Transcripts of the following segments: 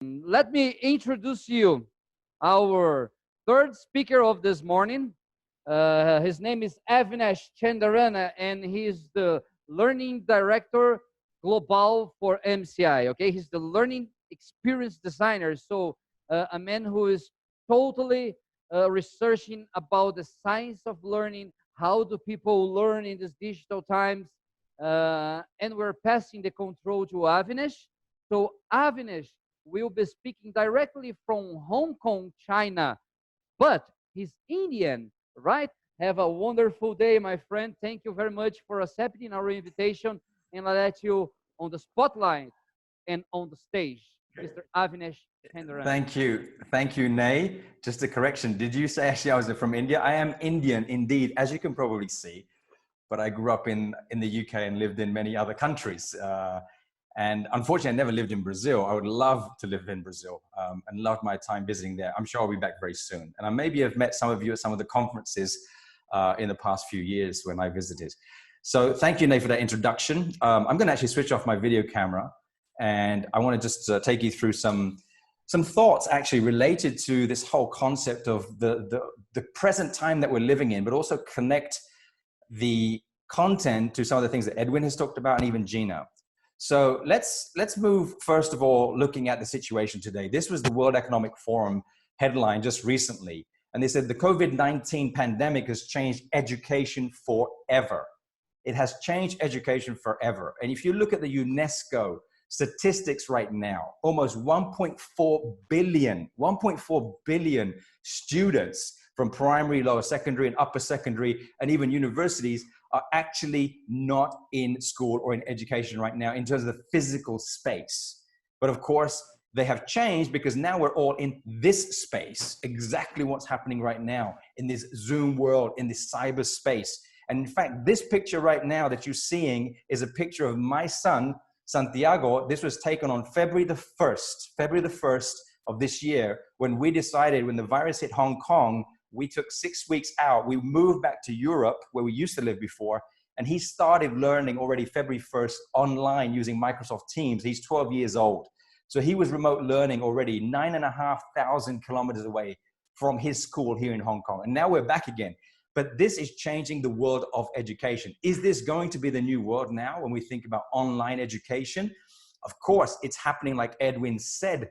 Let me introduce you our third speaker of this morning. His name is Avinash Chandarana, and he's the Learning Director Global for MCI. Okay, he's the Learning Experience Designer. So a man who is totally researching about the science of learning. How do people learn in these digital times? And we're passing the control to Avinash. So Avinash will be speaking directly from Hong Kong, China, but he's Indian, right? Have a wonderful day, my friend. Thank you very much for accepting our invitation, and I'll let you on the spotlight and on the stage, Mr. Avinash Chandarana. Thank you, Nay. Just a correction, did you say actually I was from India? I am Indian indeed, as you can probably see, but I grew up in the UK and lived in many other countries. And unfortunately, I never lived in Brazil. I would love to live in Brazil and loved my time visiting there. I'm sure I'll be back very soon. And I maybe have met some of you at some of the conferences in the past few years when I visited. So thank you, Nate, for that introduction. I'm going to actually switch off my video camera, and I want to just take you through some thoughts actually related to this whole concept of the present time that we're living in, but also connect the content to some of the things that Edwin has talked about and even Gina. So let's move, first of all, looking at the situation today. This was the World Economic Forum headline just recently. And they said the COVID-19 pandemic has changed education forever. It has changed education forever. And if you look at the UNESCO statistics right now, almost 1.4 billion students from primary, lower secondary, and upper secondary, and even universities are actually not in school or in education right now in terms of the physical space. But of course, they have changed because now we're all in this space, exactly what's happening right now in this Zoom world, in this cyberspace. And in fact, this picture right now that you're seeing is a picture of my son, Santiago. This was taken on February the 1st of this year, when we decided, when the virus hit Hong Kong, we took 6 weeks out. We moved back to Europe, where we used to live before, and he started learning already February 1st online using Microsoft Teams. He's 12 years old. So he was remote learning already 9,500 kilometers away from his school here in Hong Kong. And now we're back again. But this is changing the world of education. Is this going to be the new world now when we think about online education? Of course, it's happening like Edwin said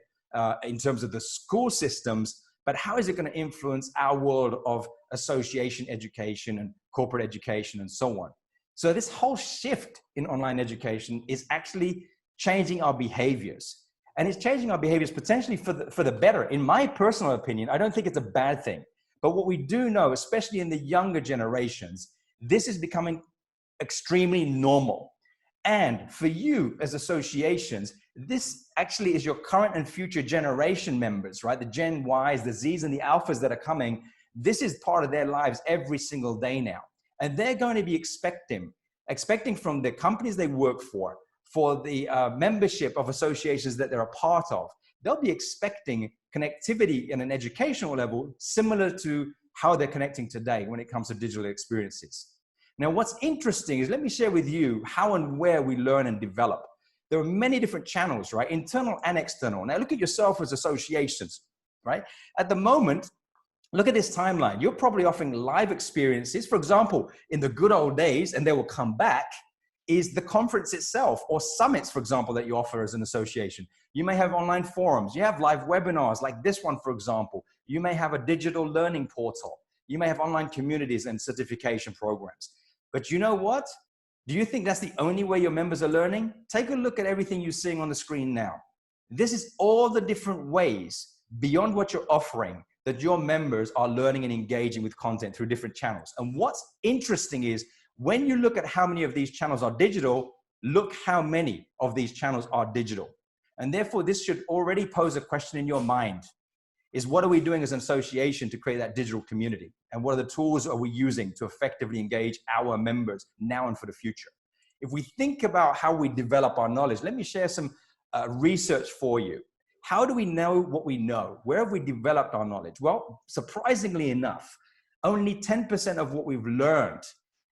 in terms of the school systems, but how is it going to influence our world of association education and corporate education and so on? So this whole shift in online education is actually changing our behaviors. And it's changing our behaviors potentially for the better. In my personal opinion, I don't think it's a bad thing. But what we do know, especially in the younger generations, this is becoming extremely normal. And for you as associations, this actually is your current and future generation members, right? The Gen Ys, the Zs, and the Alphas that are coming. This is part of their lives every single day now. And they're going to be expecting from the companies they work for the membership of associations that they're a part of, they'll be expecting connectivity in an educational level similar to how they're connecting today when it comes to digital experiences. Now, what's interesting is, let me share with you how and where we learn and develop. There are many different channels, right? Internal and external. Now, look at yourself as associations, right? At the moment, look at this timeline. You're probably offering live experiences. For example, in the good old days, and they will come back, is the conference itself, or summits, for example, that you offer as an association. You may have online forums. You have live webinars like this one, for example. You may have a digital learning portal. You may have online communities and certification programs. But you know what? Do you think that's the only way your members are learning? Take a look at everything you're seeing on the screen now. This is all the different ways beyond what you're offering that your members are learning and engaging with content through different channels. And what's interesting is, when you look at how many of these channels are digital, look how many of these channels are digital. And therefore, this should already pose a question in your mind, is what are we doing as an association to create that digital community? And what are the tools are we using to effectively engage our members now and for the future? If we think about how we develop our knowledge, let me share some research for you. How do we know what we know? Where have we developed our knowledge? Well, surprisingly enough, only 10% of what we've learned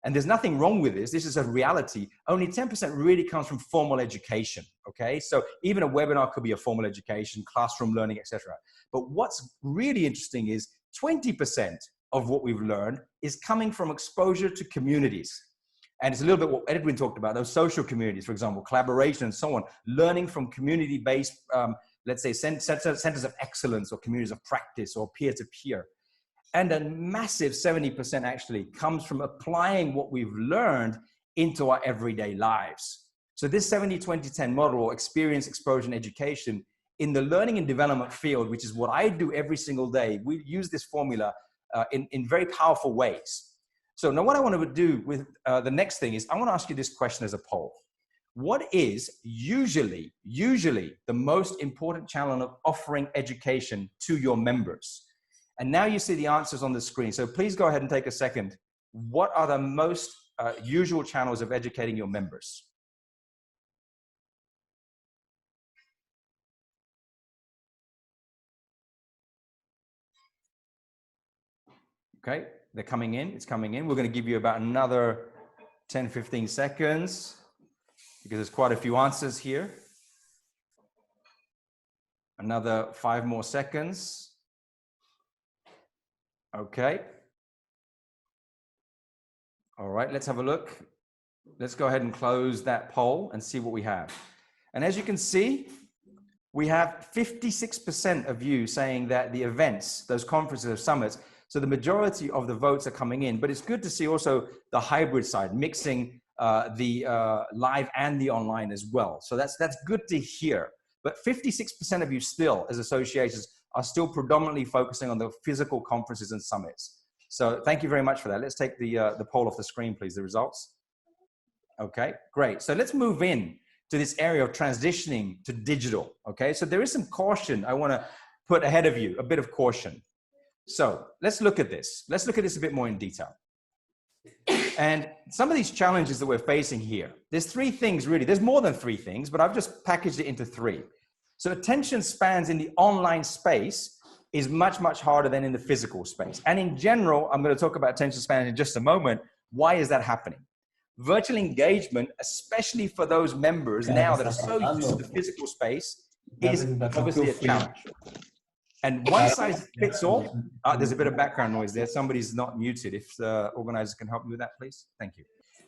And there's nothing wrong with this. This is a reality. Only 10% really comes from formal education, okay? So even a webinar could be a formal education, classroom learning, etc. But what's really interesting is 20% of what we've learned is coming from exposure to communities. And it's a little bit what Edwin talked about, those social communities, for example, collaboration and so on, learning from community-based, let's say, centers of excellence or communities of practice or peer-to-peer. And a massive 70% actually comes from applying what we've learned into our everyday lives. So this 70-20-10 model, or experience, exposure, and education, in the learning and development field, which is what I do every single day, we use this formula in very powerful ways. So now what I want to do with the next thing is I want to ask you this question as a poll. What is usually the most important channel of offering education to your members? And now you see the answers on the screen. So please go ahead and take a second. What are the most usual channels of educating your members? Okay, they're coming in. It's coming in. We're going to give you about another 10, 15 seconds because there's quite a few answers here. Another 5 more seconds. Okay. All right, let's have a look. Let's go ahead and close that poll and see what we have. And as you can see, we have 56% of you saying that the events, those conferences or summits, so the majority of the votes are coming in, but it's good to see also the hybrid side, mixing the live and the online as well. So that's good to hear. But 56% of you still, as associations, are still predominantly focusing on the physical conferences and summits. So thank you very much for that. Let's take the poll off the screen, please, the results. Okay, great. So let's move in to this area of transitioning to digital. Okay, so there is some caution I want to put ahead of you, a bit of caution. So let's look at this. Let's look at this a bit more in detail. And some of these challenges that we're facing here, there's 3 things really. There's more than 3 things, but I've just packaged it into 3. So attention spans in the online space is much, much harder than in the physical space. And in general, I'm going to talk about attention spans in just a moment. Why is that happening? Virtual engagement, especially for those members now that are so used to the physical space, is obviously a challenge. And one size fits all. There's a bit of background noise there. Somebody's not muted. If the organizer can help me with that, please. Thank you.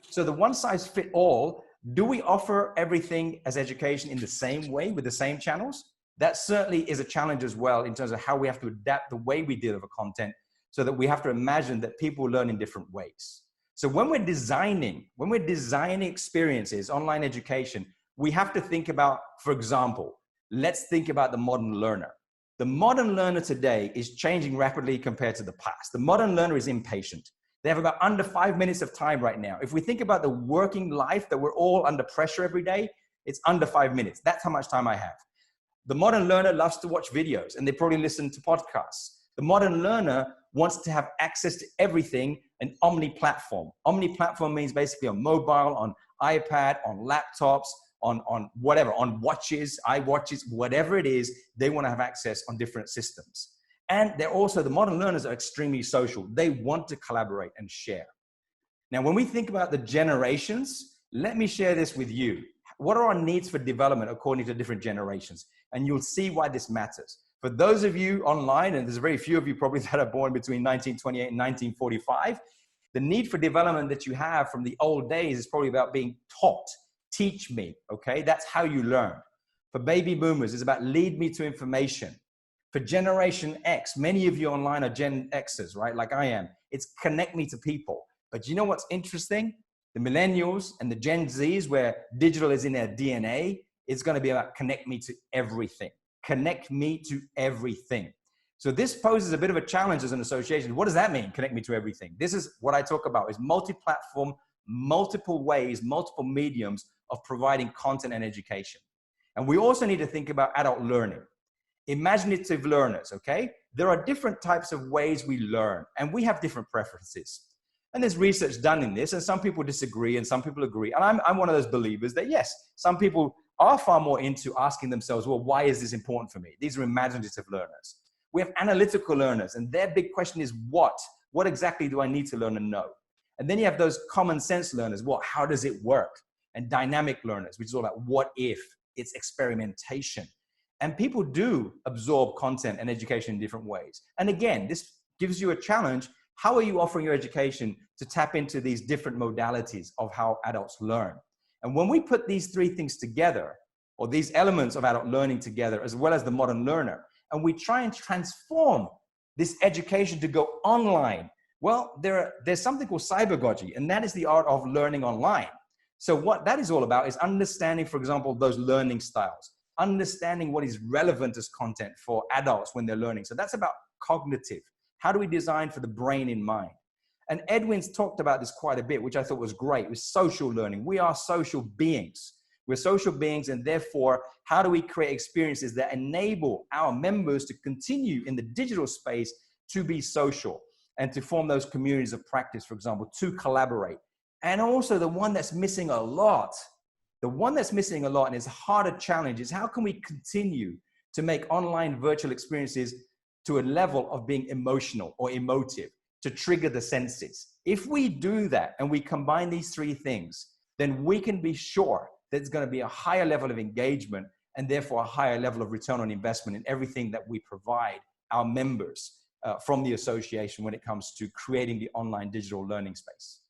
So the one size fit all, do we offer everything as education in the same way with the same channels? That certainly is a challenge as well in terms of how we have to adapt the way we deliver content so that we have to imagine that people learn in different ways. So when we're designing experiences, online education, we have to think about, for example, let's think about the modern learner. The modern learner today is changing rapidly compared to the past. The modern learner is impatient. They have about under 5 minutes of time right now. If we think about the working life that we're all under pressure every day, it's under 5 minutes. That's how much time I have. The modern learner loves to watch videos and they probably listen to podcasts. The modern learner wants to have access to everything, an omni-platform. Omni-platform means basically on mobile, on iPad, on laptops, on whatever, on watches, iWatches, whatever it is, they want to have access on different systems. And they're also, the modern learners are extremely social. They want to collaborate and share. Now, when we think about the generations, let me share this with you. What are our needs for development according to different generations? And you'll see why this matters. For those of you online, and there's very few of you probably that are born between 1928 and 1945, the need for development that you have from the old days is probably about being taught. Teach me, okay? That's how you learn. For baby boomers, it's about lead me to information. For Generation X, many of you online are Gen Xers, right? Like I am. It's connect me to people. But you know what's interesting? The millennials and the Gen Zs, where digital is in their DNA, it's going to be about connect me to everything. Connect me to everything. So this poses a bit of a challenge as an association. What does that mean? Connect me to everything. This is what I talk about, is multi-platform, multiple ways, multiple mediums of providing content and education. And we also need to think about adult learning. Imaginative learners, okay? There are different types of ways we learn, and we have different preferences. And there's research done in this, and some people disagree and some people agree. And I'm one of those believers that yes, some people are far more into asking themselves, well, why is this important for me? These are imaginative learners. We have analytical learners, and their big question is what? What exactly do I need to learn and know? And then you have those common sense learners. Well, how does it work? And dynamic learners, which is all about what if, it's experimentation. And people do absorb content and education in different ways. And again, this gives you a challenge. How are you offering your education to tap into these different modalities of how adults learn? And when we put these three things together, or these elements of adult learning together, as well as the modern learner, and we try and transform this education to go online, well, there's something called cybergogy, and that is the art of learning online. So what that is all about is understanding, for example, those learning styles, understanding what is relevant as content for adults when they're learning. So that's about cognitive. How do we design for the brain in mind? And Edwin's talked about this quite a bit, which I thought was great, with social learning. We are social beings. We're social beings, and therefore, how do we create experiences that enable our members to continue in the digital space to be social and to form those communities of practice, for example, to collaborate? And also the one that's missing a lot, and is a harder challenge, is how can we continue to make online virtual experiences to a level of being emotional or emotive, to trigger the senses? If we do that and we combine these three things, then we can be sure there's going to be a higher level of engagement and therefore a higher level of return on investment in everything that we provide our members from the association when it comes to creating the online digital learning space.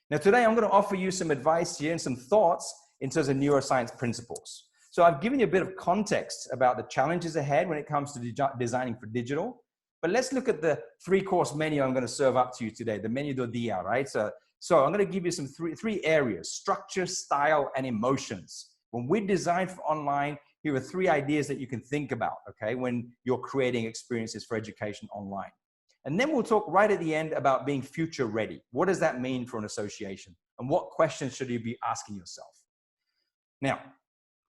Now, today I'm going to offer you some advice here and some thoughts in terms of neuroscience principles. So I've given you a bit of context about the challenges ahead when it comes to designing for digital. But let's look at the three-course menu I'm going to serve up to you today, the menu do dia, right? So I'm going to give you some three areas: structure, style, and emotions. When we design for online, here are three ideas that you can think about, okay, when you're creating experiences for education online. And then we'll talk right at the end about being future ready. What does that mean for an association? And what questions should you be asking yourself? Now,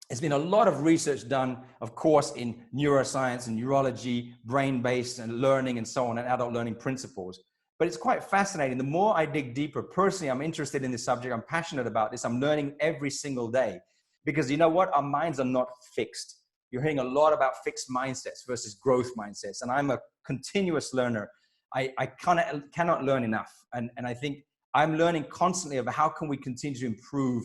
there's been a lot of research done, of course, in neuroscience and neurology, brain-based and learning and so on, and adult learning principles. But it's quite fascinating. The more I dig deeper, personally, I'm interested in this subject. I'm passionate about this. I'm learning every single day. Because you know what? Our minds are not fixed. You're hearing a lot about fixed mindsets versus growth mindsets. And I'm a continuous learner. I cannot learn enough. And I think I'm learning constantly about how can we continue to improve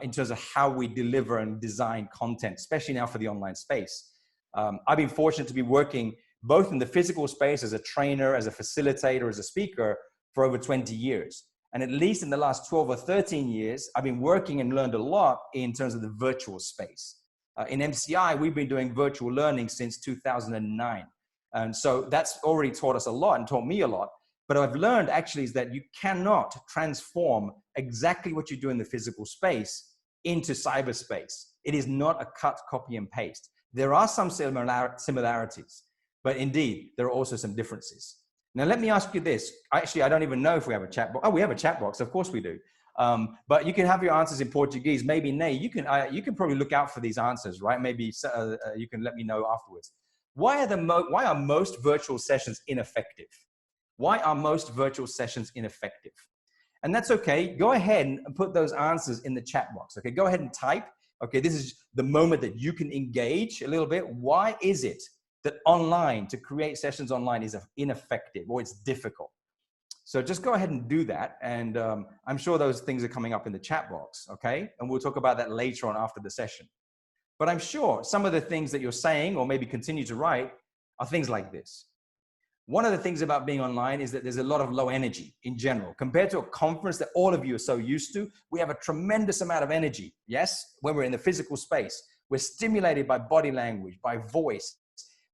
in terms of how we deliver and design content, especially now for the online space. I've been fortunate to be working both in the physical space as a trainer, as a facilitator, as a speaker for over 20 years. And at least in the last 12 or 13 years, I've been working and learned a lot in terms of the virtual space. In MCI, we've been doing virtual learning since 2009. And so that's already taught us a lot and taught me a lot. But I've learned actually is that you cannot transform exactly what you do in the physical space into cyberspace. It is not a cut, copy, and paste. There are some similarities, but indeed, there are also some differences. Now, let me ask you this. Actually, I don't even know if we have a chat box. Oh, we have a chat box. Of course we do. But you can have your answers in Portuguese. Maybe, Nay, you can probably look out for these answers, right? Maybe you can let me know afterwards. Why are most virtual sessions ineffective? Why are most virtual sessions ineffective? And that's okay. Go ahead and put those answers in the chat box. Okay, go ahead and type. Okay, this is the moment that you can engage a little bit. Why is it that to create sessions online is ineffective or it's difficult? So just go ahead and do that. And I'm sure those things are coming up in the chat box, okay? And we'll talk about that later on after the session. But I'm sure some of the things that you're saying or maybe continue to write are things like this. One of the things about being online is that there's a lot of low energy in general. Compared to a conference that all of you are so used to, we have a tremendous amount of energy, yes? When we're in the physical space, we're stimulated by body language, by voice,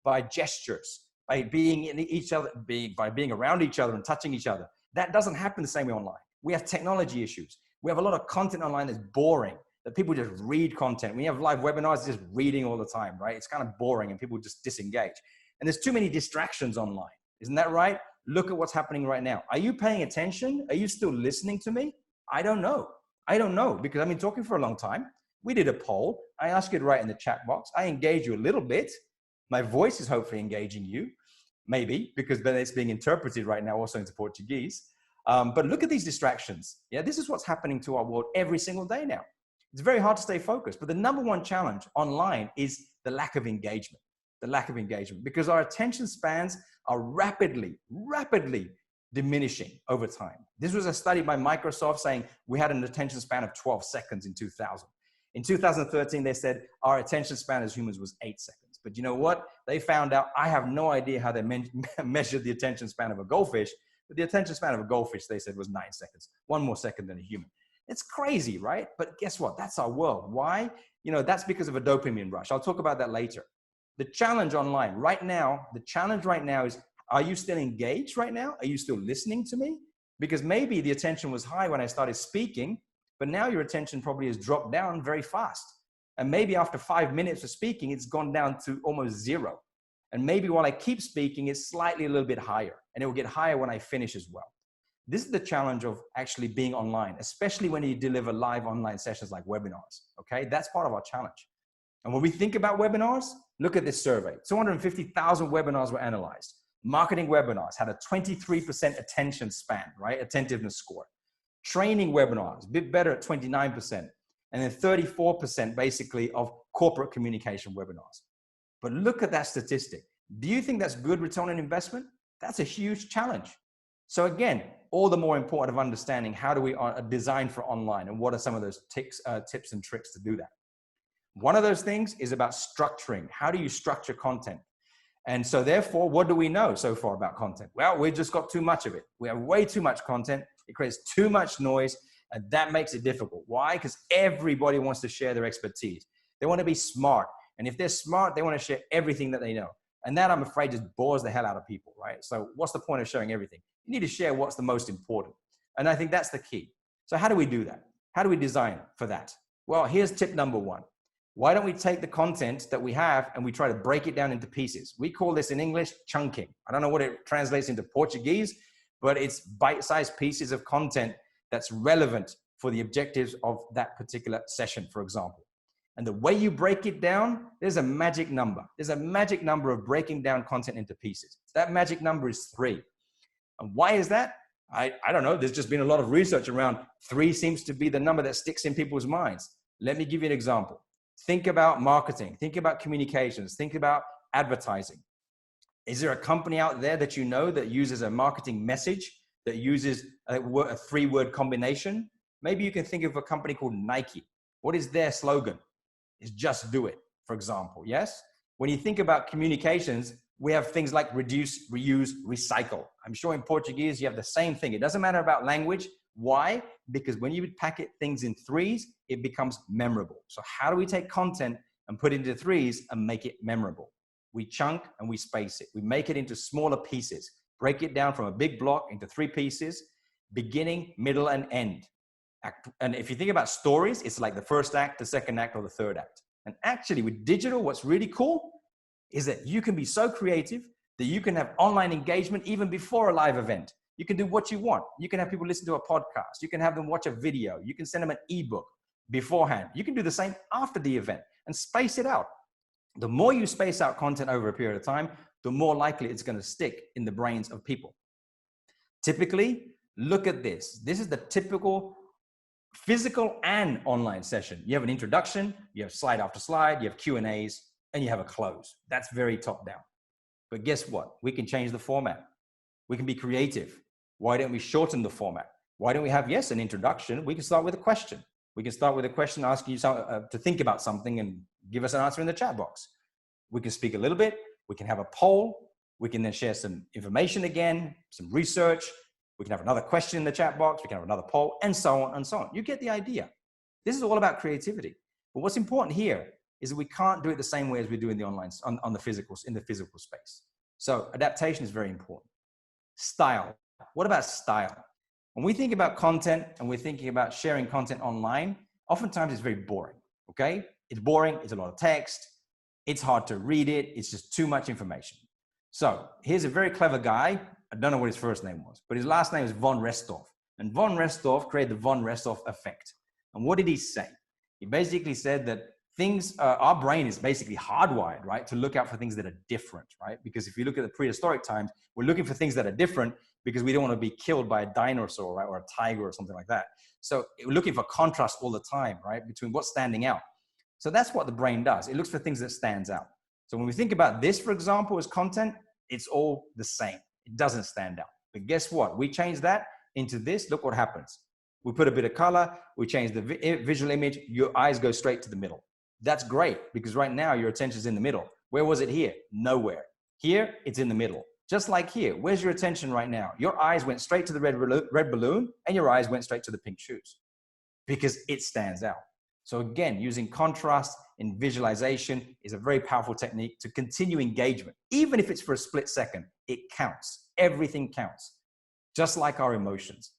by gestures, by being in each other, by being around each other and touching each other. That doesn't happen the same way online. We have technology issues. We have a lot of content online that's boring, that people just read content. We have live webinars just reading all the time, right? It's kind of boring and people just disengage. And there's too many distractions online. Isn't that right? Look at what's happening right now. Are you paying attention? Are you still listening to me? I don't know. I don't know because I've been talking for a long time. We did a poll. I asked you to write in the chat box. I engage you a little bit. My voice is hopefully engaging you, maybe, because then it's being interpreted right now also into Portuguese. But look at these distractions. Yeah, this is what's happening to our world every single day now. It's very hard to stay focused. But the number one challenge online is the lack of engagement. The lack of engagement, because our attention spans are rapidly diminishing over time. This was a study by Microsoft saying we had an attention span of 12 seconds in 2000. In 2013, they said our attention span as humans was 8 seconds. But you know what? They found out, I have no idea how they measured the attention span of a goldfish, but the attention span of a goldfish, they said, was 9 seconds, 1 more second than a human. It's crazy, right? But guess what? That's our world. Why? You know, that's because of a dopamine rush. I'll talk about that later. The challenge online right now, the challenge right now is, are you still engaged right now? Are you still listening to me? Because maybe the attention was high when I started speaking, but now your attention probably has dropped down very fast. And maybe after 5 minutes of speaking, it's gone down to almost 0. And maybe while I keep speaking, it's slightly a little bit higher, and it will get higher when I finish as well. This is the challenge of actually being online, especially when you deliver live online sessions like webinars, okay? That's part of our challenge. And when we think about webinars, look at this survey. 250,000 webinars were analyzed. Marketing webinars had a 23% attention span, right? Attentiveness score. Training webinars, a bit better at 29%. And then 34% basically of corporate communication webinars. But look at that statistic. Do you think that's good return on investment? That's a huge challenge. So again, all the more important of understanding how do we design for online and what are some of those tips and tricks to do that. One of those things is about structuring. How do you structure content? And so therefore, what do we know so far about content? Well, we've just got too much of it. We have way too much content. It creates too much noise, and that makes it difficult. Why? Because everybody wants to share their expertise. They want to be smart. And if they're smart, they want to share everything that they know. And that, I'm afraid, just bores the hell out of people, right? So what's the point of sharing everything? You need to share what's the most important. And I think that's the key. So how do we do that? How do we design for that? Well, here's tip number 1. Why don't we take the content that we have and we try to break it down into pieces? We call this in English chunking. I don't know what it translates into Portuguese, but it's bite-sized pieces of content that's relevant for the objectives of that particular session, for example. And the way you break it down, there's a magic number. There's a magic number of breaking down content into pieces. That magic number is 3. And why is that? I don't know. There's just been a lot of research around 3 seems to be the number that sticks in people's minds. Let me give you an example. Think about marketing. Think about communications. Think about advertising. Is there a company out there that you know that uses a marketing message that uses a 3-word combination? Maybe you can think of a company called Nike. What is their slogan? It's just do it, for example, yes? When you think about communications, we have things like reduce, reuse, recycle. I'm sure in Portuguese, you have the same thing. It doesn't matter about language. Why? Because when you packet things in 3s, it becomes memorable. So how do we take content and put it into 3s and make it memorable? We chunk and we space it. We make it into smaller pieces, break it down from a big block into 3 pieces, beginning, middle, and end. And if you think about stories, it's like the first act, the second act, or the third act. And actually with digital, what's really cool is that you can be so creative that you can have online engagement even before a live event. You can do what you want. You can have people listen to a podcast. You can have them watch a video. You can send them an ebook beforehand. You can do the same after the event and space it out. The more you space out content over a period of time, the more likely it's going to stick in the brains of people. Typically, look at this. This is the typical physical and online session. You have an introduction, you have slide after slide, you have Q&As, and you have a close. That's very top down. But guess what? We can change the format. We can be creative. Why don't we shorten the format? Why don't we have, yes, an introduction? We can start with a question. We can start with a question asking you to think about something and give us an answer in the chat box. We can speak a little bit. We can have a poll. We can then share some information again, some research. We can have another question in the chat box. We can have another poll, and so on and so on. You get the idea. This is all about creativity. But what's important here is that we can't do it the same way as we do in the online, in the physical space. So adaptation is very important. Style. What about style? When we think about content and we're thinking about sharing content online, oftentimes it's very boring, okay? It's boring, it's a lot of text, it's hard to read it, it's just too much information. So here's a very clever guy. I don't know what his first name was, but his last name is von Restorff. And von Restorff created the von Restorff effect. And what did he say? He basically said that things, our brain is basically hardwired, right, to look out for things that are different, right? Because if you look at the prehistoric times, we're looking for things that are different because we don't want to be killed by a dinosaur, right, or a tiger or something like that. So we're looking for contrast all the time, right, between what's standing out. So that's what the brain does. It looks for things that stands out. So when we think about this, for example, as content, it's all the same. It doesn't stand out. But guess what? We change that into this. Look what happens. We put a bit of color. We change the visual image. Your eyes go straight to the middle. That's great because right now your attention is in the middle. Where was it here? Nowhere. Here, it's in the middle. Just like here. Where's your attention right now? Your eyes went straight to the red balloon and your eyes went straight to the pink shoes because it stands out. So again, using contrast in visualization is a very powerful technique to continue engagement. Even if it's for a split second, it counts. Everything counts. Just like our emotions.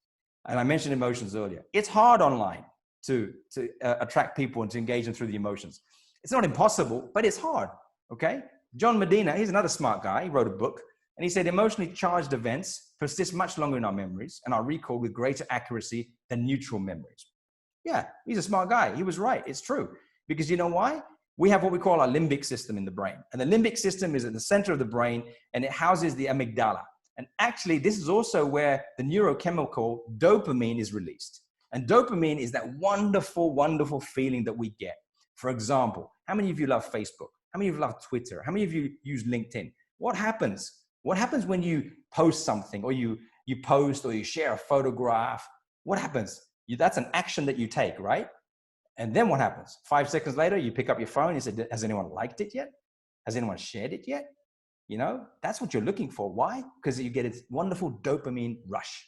And I mentioned emotions earlier. It's hard online to attract people and to engage them through the emotions. It's not impossible, but it's hard, okay? John Medina, he's another smart guy. He wrote a book, and he said, emotionally charged events persist much longer in our memories and are recalled with greater accuracy than neutral memories. Yeah, he's a smart guy. He was right. It's true. Because you know why? We have what we call our limbic system in the brain. And the limbic system is at the center of the brain, and it houses the amygdala. And actually, this is also where the neurochemical dopamine is released. And dopamine is that wonderful, wonderful feeling that we get. For example, how many of you love Facebook? How many of you love Twitter? How many of you use LinkedIn? What happens? What happens when you post something or you post or you share a photograph? What happens? That's an action that you take, right? And then what happens? 5 seconds later, you pick up your phone and you say, has anyone liked it yet? Has anyone shared it yet? You know, that's what you're looking for. Why? Because you get a wonderful dopamine rush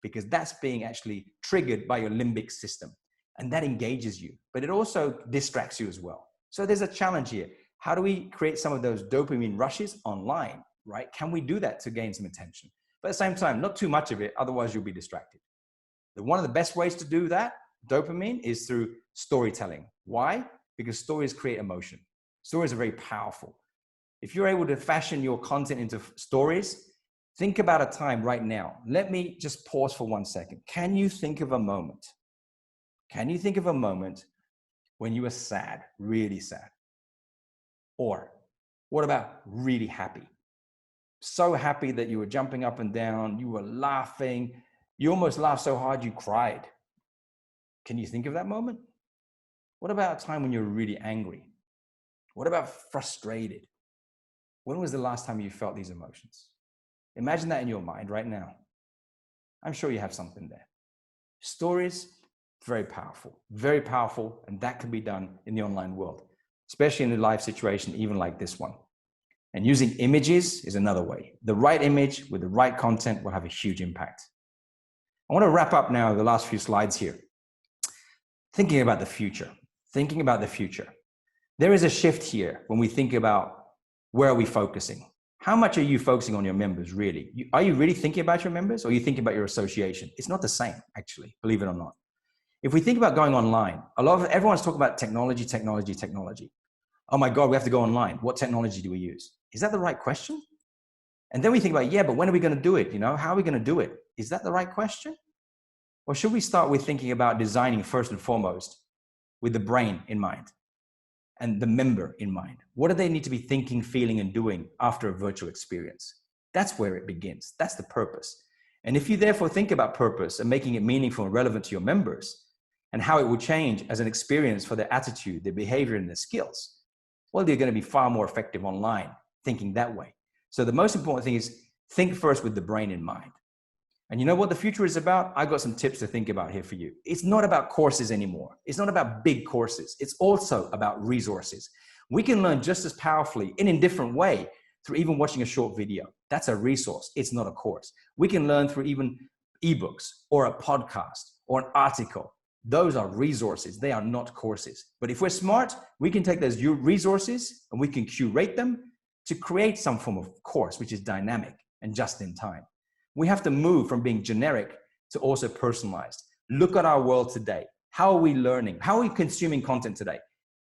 because that's being actually triggered by your limbic system and that engages you, but it also distracts you as well. So there's a challenge here. How do we create some of those dopamine rushes online, right? Can we do that to gain some attention? But at the same time, not too much of it, otherwise you'll be distracted. One of the best ways to do that, dopamine, is through storytelling. Why? Because stories create emotion. Stories are very powerful. If you're able to fashion your content into stories, think about a time right now. Let me just pause for 1 second. Can you think of a moment? Can you think of a moment when you were sad, really sad? Or what about really happy? So happy that you were jumping up and down, you were laughing, you almost laughed so hard you cried. Can you think of that moment? What about a time when you were really angry? What about frustrated? When was the last time you felt these emotions? Imagine that in your mind right now. I'm sure you have something there. Stories, very powerful, and that can be done in the online world, especially in a live situation, even like this one. And using images is another way. The right image with the right content will have a huge impact. I want to wrap up now the last few slides here. Thinking about the future. There is a shift here when we think about where are we focusing? How much are you focusing on your members, really? Are you really thinking about your members or are you thinking about your association? It's not the same, actually, believe it or not. If we think about going online, everyone's talking about technology. Oh my God, we have to go online. What technology do we use? Is that the right question? And then we think about, yeah, but when are we going to do it? You know, how are we going to do it? Is that the right question? Or should we start with thinking about designing first and foremost with the brain in mind and the member in mind? What do they need to be thinking, feeling, and doing after a virtual experience? That's where it begins. That's the purpose. And if you therefore think about purpose and making it meaningful and relevant to your members and how it will change as an experience for their attitude, their behavior, and their skills, well, they're going to be far more effective online thinking that way. So the most important thing is think first with the brain in mind. And you know what the future is about? I've got some tips to think about here for you. It's not about courses anymore. It's not about big courses. It's also about resources. We can learn just as powerfully in a different way through even watching a short video. That's a resource. It's not a course. We can learn through even ebooks or a podcast or an article. Those are resources. They are not courses. But if we're smart, we can take those resources and we can curate them to create some form of course, which is dynamic and just in time. We have to move from being generic to also personalized. Look at our world today. How are we learning? How are we consuming content today?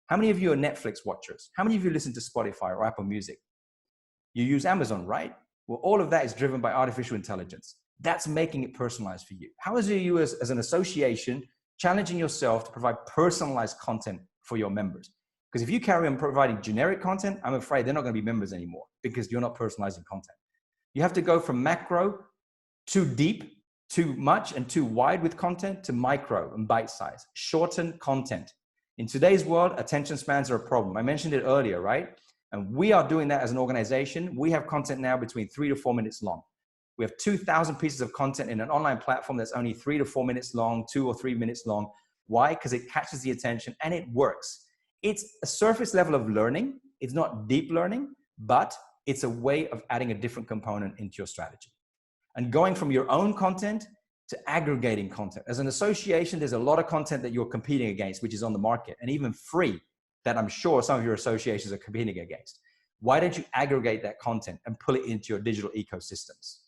How many of you are Netflix watchers? How many of you listen to Spotify or Apple Music? You use Amazon, right? Well, all of that is driven by artificial intelligence. That's making it personalized for you. How is you as an association challenging yourself to provide personalized content for your members? Because if you carry on providing generic content, I'm afraid they're not going to be members anymore because you're not personalizing content. You have to go from macro, too deep, too much and too wide with content, to micro and bite size. Shorten content. In today's world, attention spans are a problem. I mentioned it earlier, right? And we are doing that as an organization. We have content now between 3 to 4 minutes long. We have 2,000 pieces of content in an online platform that's only 3 to 4 minutes long, 2 or 3 minutes long. Why? Because it catches the attention and it works. It's a surface level of learning. It's not deep learning, but it's a way of adding a different component into your strategy. And going from your own content to aggregating content. As an association, there's a lot of content that you're competing against, which is on the market, and even free, that I'm sure some of your associations are competing against. Why don't you aggregate that content and pull it into your digital ecosystems?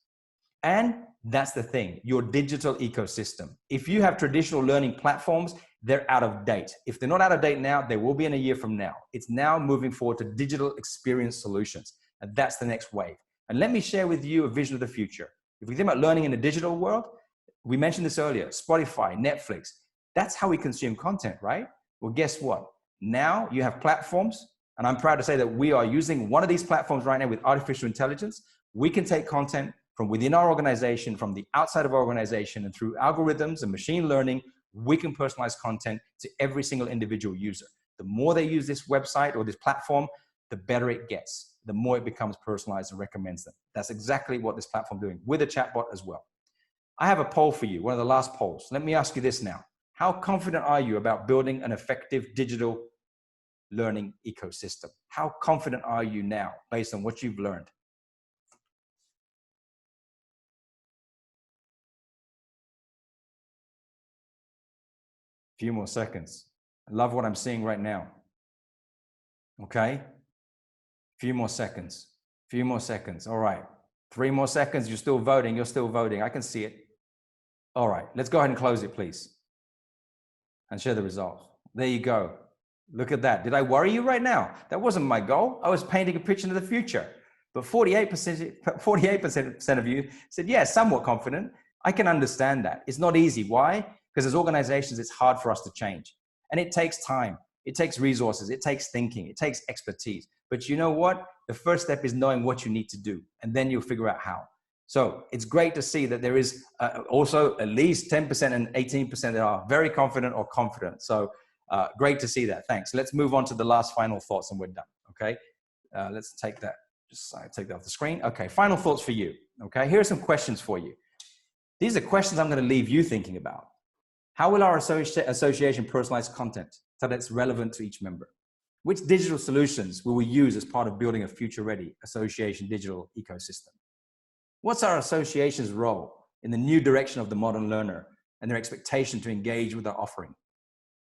And that's the thing, your digital ecosystem. If you have traditional learning platforms, they're out of date. If they're not out of date now, they will be in a year from now. It's now moving forward to digital experience solutions. And that's the next wave. And let me share with you a vision of the future. If we think about learning in the digital world, we mentioned this earlier, Spotify, Netflix, that's how we consume content, right? Well, guess what? Now you have platforms, and I'm proud to say that we are using one of these platforms right now with artificial intelligence. We can take content from within our organization, from the outside of our organization, and through algorithms and machine learning, we can personalize content to every single individual user. The more they use this website or this platform, the better it gets, the more it becomes personalized and recommends them. That's exactly what this platform is doing with a chatbot as well. I have a poll for you, one of the last polls. Let me ask you this now. How confident are you about building an effective digital learning ecosystem? How confident are you now based on what you've learned? Few more seconds. I love what I'm seeing right now. Okay? Few more seconds. Few more seconds. All right. 3 more seconds. You're still voting. You're still voting. I can see it. All right. Let's go ahead and close it, please. And share the result. There you go. Look at that. Did I worry you right now? That wasn't my goal. I was painting a picture of the future. But 48% of you said, yeah, somewhat confident. I can understand that. It's not easy. Why? Because as organizations, it's hard for us to change. And it takes time. It takes resources. It takes thinking. It takes expertise. But you know what? The first step is knowing what you need to do. And then you'll figure out how. So it's great to see that there is also at least 10% and 18% that are very confident or confident. So great to see that. Thanks. Let's move on to the last final thoughts and we're done. Okay. Let's take that. Just take that off the screen. Okay. Final thoughts for you. Okay. Here are some questions for you. These are questions I'm going to leave you thinking about. How will our association personalize content so that it's relevant to each member? Which digital solutions will we use as part of building a future-ready association digital ecosystem? What's our association's role in the new direction of the modern learner and their expectation to engage with our offering?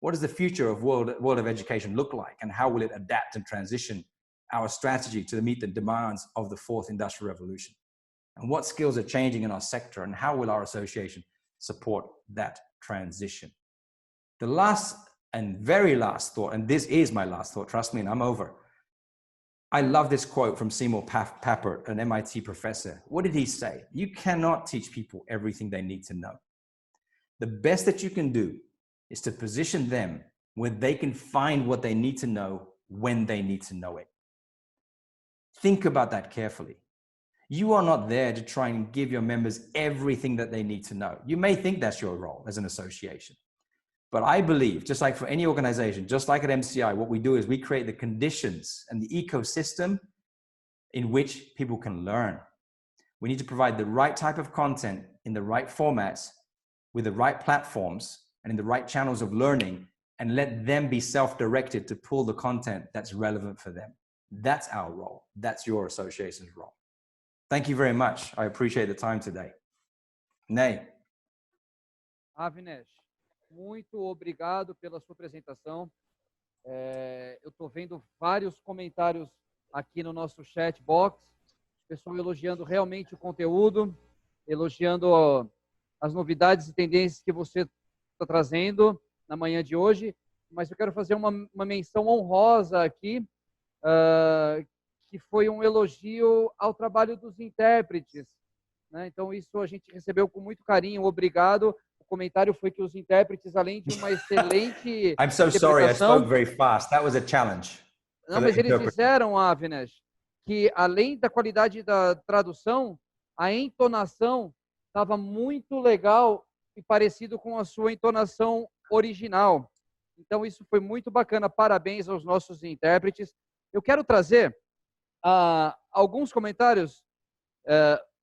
What does the future of world of education look like, and how will it adapt and transition our strategy to meet the demands of the fourth industrial revolution? And what skills are changing in our sector, and how will our association support that transition? The last and very last thought, and this is my last thought, trust me, and I'm over. I love this quote from Seymour Papert, an MIT professor. What did he say? You cannot teach people everything they need to know. The best that you can do is to position them where they can find what they need to know when they need to know it. Think about that carefully. You are not there to try and give your members everything that they need to know. You may think that's your role as an association. But I believe, just like for any organization, just like at MCI, what we do is we create the conditions and the ecosystem in which people can learn. We need to provide the right type of content in the right formats, with the right platforms, and in the right channels of learning, and let them be self-directed to pull the content that's relevant for them. That's our role. That's your association's role. Thank you very much. I appreciate the time today. Ney. Avinash, muito obrigado pela sua apresentação. Eu estou vendo vários comentários aqui no nosso chat box. O pessoal elogiando realmente o conteúdo, elogiando as novidades e tendências que você está trazendo na manhã de hoje. Mas eu quero fazer uma menção honrosa aqui, que foi um elogio ao trabalho dos intérpretes, né? Então, isso a gente recebeu com muito carinho. Obrigado. O comentário foi que os intérpretes, além de uma excelente I'm so sorry, I spoke very fast. That was a challenge. Não, mas eles disseram, Avinash, que além da qualidade da tradução, a entonação estava muito legal e parecido com a sua entonação original. Então, isso foi muito bacana. Parabéns aos nossos intérpretes. Eu quero trazer alguns comentários.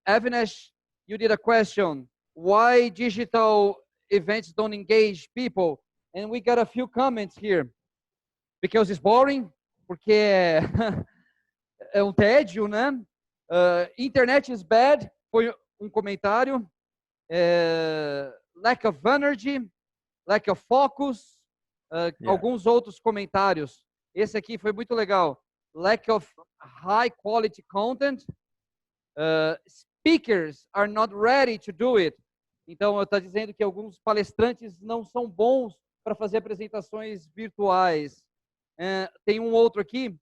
Avinash you did a question, why digital events don't engage people? And we got a few comments here. Because it's boring, porque é um tédio, né? Internet is bad, foi um comentário. Lack of energy, lack of focus, alguns outros comentários. Esse aqui foi muito legal. Lack of high quality content. Speakers are not ready to do it. Então, eu estou dizendo que alguns palestrantes não são bons para fazer apresentações virtuais. Tem um outro aqui,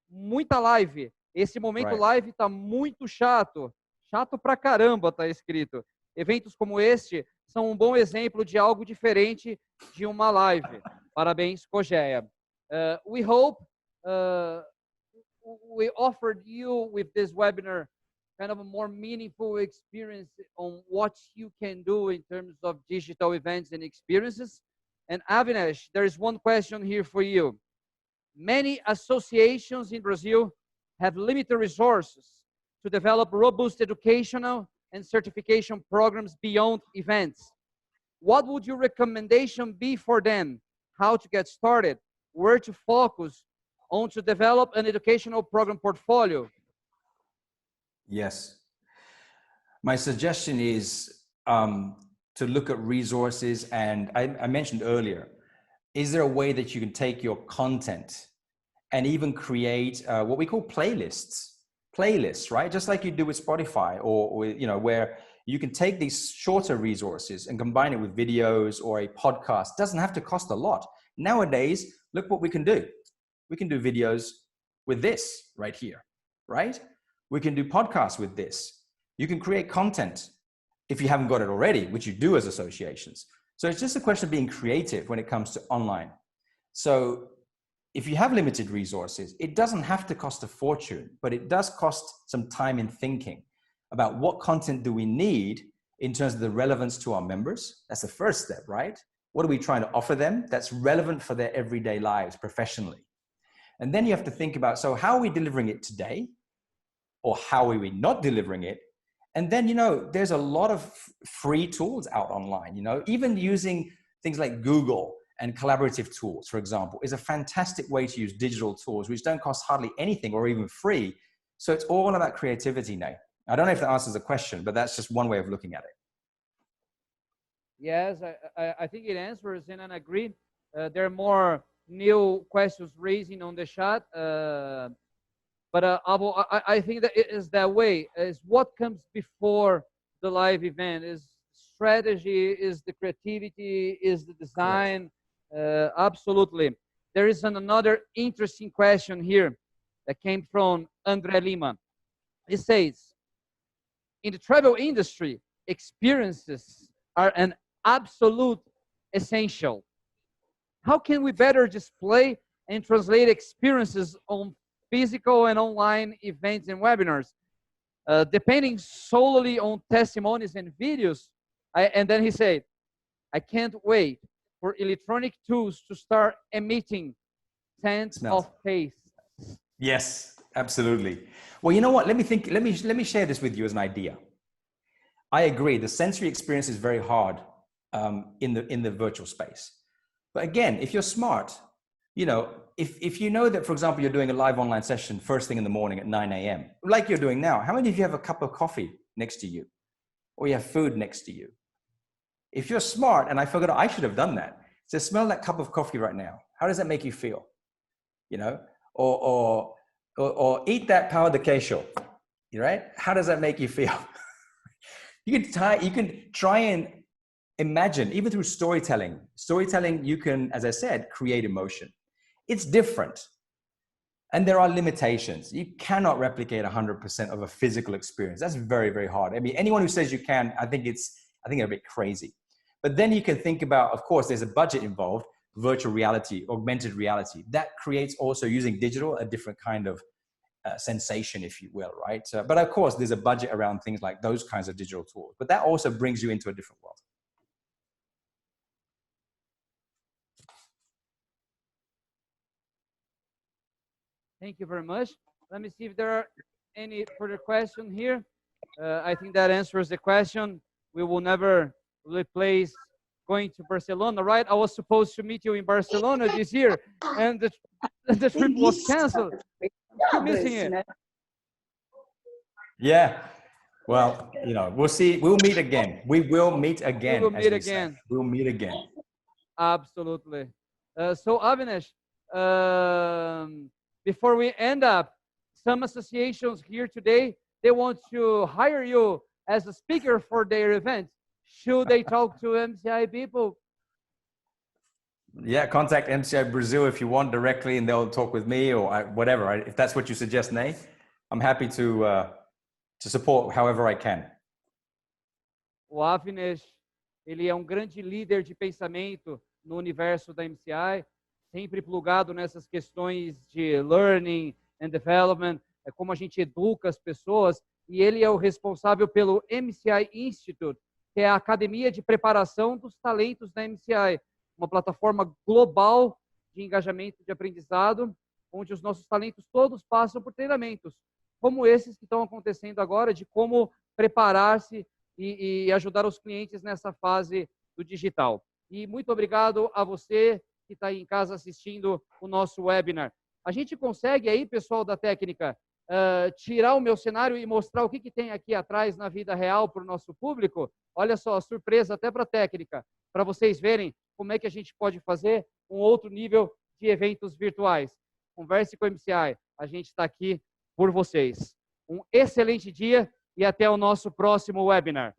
muita live. Esse momento live está muito chato. Chato pra caramba, tá escrito. Eventos como este são um bom exemplo de algo diferente de uma live. Parabéns, Cogeia. We hope we offered you with this webinar kind of a more meaningful experience on what you can do in terms of digital events and experiences. And Avinash, there is one question here for you. Many associations in Brazil have limited resources to develop robust educational and certification programs beyond events. What would your recommendation be for them? How to get started? Where to focus on to develop an educational program portfolio? Yes. My suggestion is to look at resources, and I mentioned earlier, is there a way that you can take your content and even create what we call playlists, right? Just like you do with Spotify or you know, where you can take these shorter resources and combine it with videos or a podcast. It doesn't have to cost a lot. Nowadays, look what we can do. We can do videos with this right here, right? We can do podcasts with this. You can create content if you haven't got it already, which you do as associations. So it's just a question of being creative when it comes to online. So if you have limited resources, it doesn't have to cost a fortune, but it does cost some time in thinking about what content do we need in terms of the relevance to our members. That's the first step, right? What are we trying to offer them that's relevant for their everyday lives professionally? And then you have to think about, so how are we delivering it today? Or how are we not delivering it? And then, you know, there's a lot of free tools out online, you know, even using things like Google and collaborative tools, for example, is a fantastic way to use digital tools, which don't cost hardly anything or even free. So it's all about creativity now. I don't know if that answers the question, but that's just one way of looking at it. Yes, I think it answers, and I agree. There are more new questions raising on the chat. But I think that it is that way. Is what comes before the live event? Is strategy? Is the creativity? Is the design? Absolutely. There is another interesting question here that came from Andre Lima. It says, in the travel industry, experiences are an absolute essential. How can we better display and translate experiences on physical and online events and webinars, depending solely on testimonies and videos? And then he said, I can't wait for electronic tools to start emitting scents of taste. Yes, absolutely. Well, you know what? Let me share this with you as an idea. I agree. The sensory experience is very hard in the virtual space. But again, if you're smart, you know, if you know that, for example, you're doing a live online session first thing in the morning at 9 a.m., like you're doing now, how many of you have a cup of coffee next to you? Or you have food next to you? If you're smart, and I forgot, I should have done that. So smell that cup of coffee right now. How does that make you feel? You know, or eat that pão de queijo, right? How does that make you feel? You can try and imagine, even through storytelling. Storytelling, you can, as I said, create emotion. It's different. And there are limitations. You cannot replicate 100% of a physical experience. That's very, very hard. I mean, anyone who says you can, I think they're a bit crazy. But then you can think about, of course, there's a budget involved, virtual reality, augmented reality. That creates also, using digital, a different kind of sensation, if you will, right? But of course, there's a budget around things like those kinds of digital tools. But that also brings you into a different world. Thank you very much. Let me see if there are any further questions here. I think that answers the question. We will never replace going to Barcelona, right? I was supposed to meet you in Barcelona this year, and the trip was canceled. Still missing it. Yeah. Well, you know, we'll see. We'll meet again. We will meet again. We will meet again. We'll meet again. Absolutely. So Avinash, before we end up, some associations here today, they want to hire you as a speaker for their event. Should they talk to MCI people? Yeah, contact MCI Brazil if you want directly, and they'll talk with me or whatever. If that's what you suggest, Ney, I'm happy to support however I can. O Avinash, ele é um grande líder de pensamento no universo da MCI, sempre plugado nessas questões de learning and development, é como a gente educa as pessoas, e ele é o responsável pelo MCI Institute, que é a Academia de Preparação dos Talentos da MCI, uma plataforma global de engajamento de aprendizado, onde os nossos talentos todos passam por treinamentos, como esses que estão acontecendo agora, de como preparar-se e ajudar os clientes nessa fase do digital. E muito obrigado a você que está aí em casa assistindo o nosso webinar. A gente consegue aí, pessoal da técnica, tirar o meu cenário e mostrar o que tem aqui atrás na vida real para o nosso público? Olha só, surpresa até para a técnica, para vocês verem como é que a gente pode fazer um outro nível de eventos virtuais. Converse com o MCI, a gente está aqui por vocês. Um excelente dia e até o nosso próximo webinar.